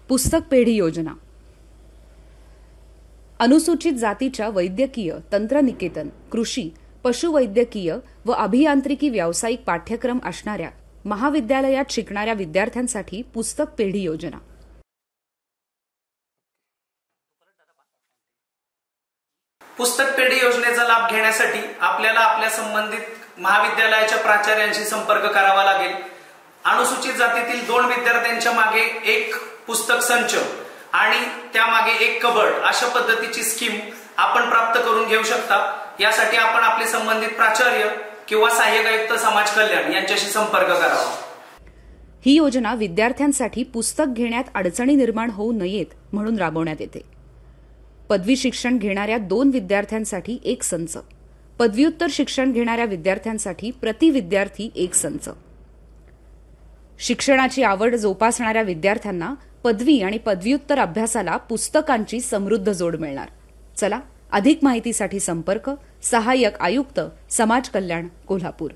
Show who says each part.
Speaker 1: पुस्तक पेढी योजना. अनुसूचित जातीच्या वैद्यकीय, तंत्रनिकेतन, कृषी, पशुवैद्यकीय व अभियांत्रिकी व्यावसायिक पाठ्यक्रम असणाऱ्या महाविद्यालयात शिकणाऱ्या विद्यार्थ्यांसाठी पुस्तक पेढी योजना.
Speaker 2: पुस्तक पेढी योजनेचा लाभ घेण्यासाठी आपल्याला आपल्या संबंधित महाविद्यालयाच्या प्राचार्यांशी संपर्क करावा लागेल. अनुसूचित जातीतील 2 विद्यार्थ्यांच्या मागे एक पुस्तक संच आणि त्यामागे एक कबड अशा पद्धतीची स्कीम आपण प्राप्त करून घेऊ शकता. यासाठी आपण आपले संबंधित प्राचार्य किंवा सहाय्यक आयुक्त समाज कल्याण यांच्याशी संपर्क करावा.
Speaker 1: ही योजना विद्यार्थ्यांसाठी पुस्तक घेण्यात अडचणी निर्माण होऊ नयेत म्हणून राबवण्यात येते. पदवी शिक्षण घेणाऱ्या 2 विद्यार्थ्यांसाठी एक संच, पदव्युत्तर शिक्षण घेणाऱ्या विद्यार्थ्यांसाठी प्रति विद्यार्थी एक संच. शिक्षणाची आवड जोपासणाऱ्या विद्यार्थ्यांना पदवी आणि पदव्युत्तर अभ्यासाला पुस्तकांची समृद्ध जोड मिळणार. चला, अधिक माहितीसाठी संपर्क सहाय्यक आयुक्त समाज कल्याण कोल्हापूर.